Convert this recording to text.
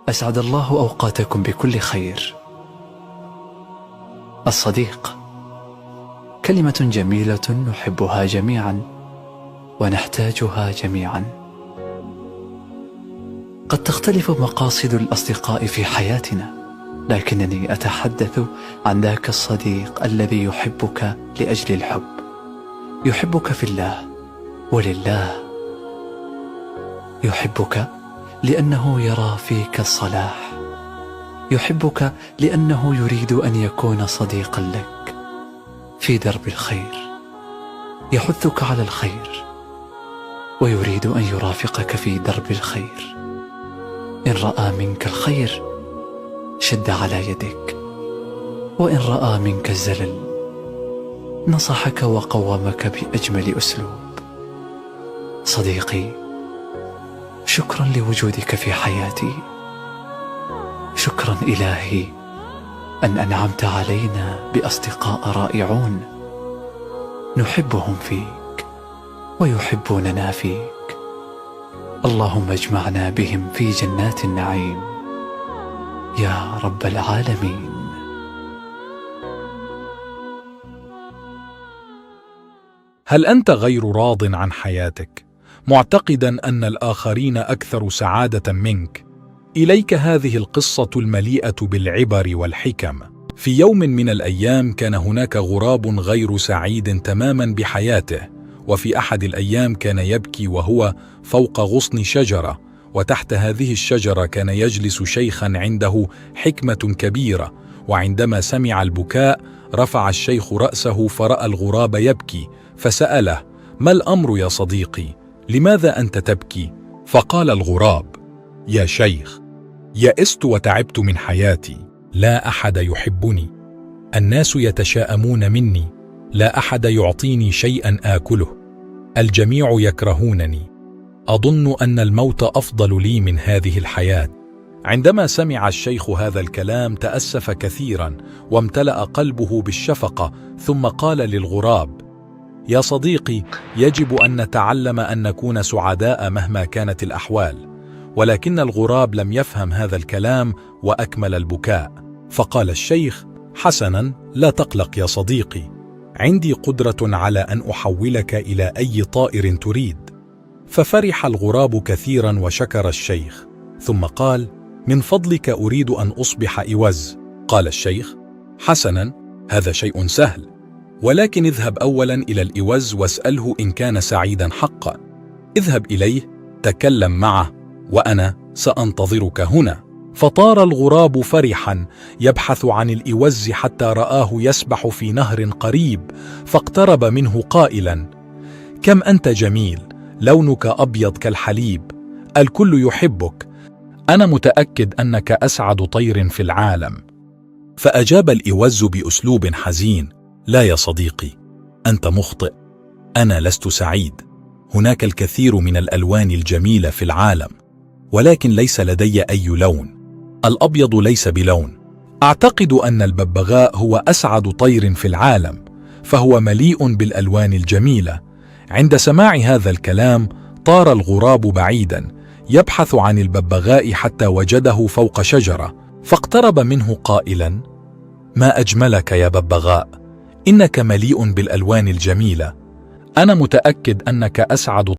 أسعد الله أوقاتكم بكل خير. الصديق كلمة جميلة نحبها جميعا ونحتاجها جميعا. قد تختلف مقاصد الأصدقاء في حياتنا، لكنني أتحدث عن ذاك الصديق الذي يحبك لأجل الحب، يحبك في الله ولله، يحبك لأنه يرى فيك الصلاح، يحبك لأنه يريد أن يكون صديقا لك في درب الخير، يحثك على الخير ويريد أن يرافقك في درب الخير. إن رأى منك الخير شد على يدك، وإن رأى منك الزلل نصحك وقومك بأجمل أسلوب. صديقي، شكرا لوجودك في حياتي، شكرا إلهي أن أنعمت علينا بأصدقاء رائعون نحبهم فيك ويحبوننا فيك. اللهم اجمعنا بهم في جنات النعيم يا رب العالمين. هل أنت غير راض عن حياتك، معتقدا أن الآخرين أكثر سعادة منك؟ إليك هذه القصة المليئة بالعبر والحكم. في يوم من الأيام كان هناك غراب غير سعيد تماما بحياته، وفي أحد الأيام كان يبكي وهو فوق غصن شجرة، وتحت هذه الشجرة كان يجلس شيخا عنده حكمة كبيرة، وعندما سمع البكاء رفع الشيخ رأسه فرأى الغراب يبكي، فسأله: ما الأمر يا صديقي؟ لماذا أنت تبكي؟ فقال الغراب: يا شيخ، يئست وتعبت من حياتي، لا أحد يحبني، الناس يتشاءمون مني، لا أحد يعطيني شيئا آكله، الجميع يكرهونني، أظن أن الموت أفضل لي من هذه الحياة. عندما سمع الشيخ هذا الكلام تأسف كثيرا وامتلأ قلبه بالشفقة، ثم قال للغراب: يا صديقي، يجب أن نتعلم أن نكون سعداء مهما كانت الأحوال. ولكن الغراب لم يفهم هذا الكلام وأكمل البكاء. فقال الشيخ: حسنا، لا تقلق يا صديقي، عندي قدرة على أن أحولك إلى أي طائر تريد. ففرح الغراب كثيرا وشكر الشيخ، ثم قال: من فضلك أريد أن أصبح إوز. قال الشيخ: حسنا، هذا شيء سهل، ولكن اذهب أولا إلى الإوز واسأله إن كان سعيدا حقا. اذهب إليه، تكلم معه، وأنا سأنتظرك هنا. فطار الغراب فرحا يبحث عن الإوز حتى رآه يسبح في نهر قريب، فاقترب منه قائلا: كم أنت جميل، لونك أبيض كالحليب، الكل يحبك، أنا متأكد أنك أسعد طير في العالم. فأجاب الإوز بأسلوب حزين: لا يا صديقي، أنت مخطئ، أنا لست سعيد، هناك الكثير من الألوان الجميلة في العالم، ولكن ليس لدي أي لون، الأبيض ليس بلون. أعتقد أن الببغاء هو أسعد طير في العالم، فهو مليء بالألوان الجميلة. عند سماع هذا الكلام طار الغراب بعيدا يبحث عن الببغاء حتى وجده فوق شجرة، فاقترب منه قائلا: ما أجملك يا ببغاء، إنك مليء بالألوان الجميلة، أنا متأكد أنك أسعد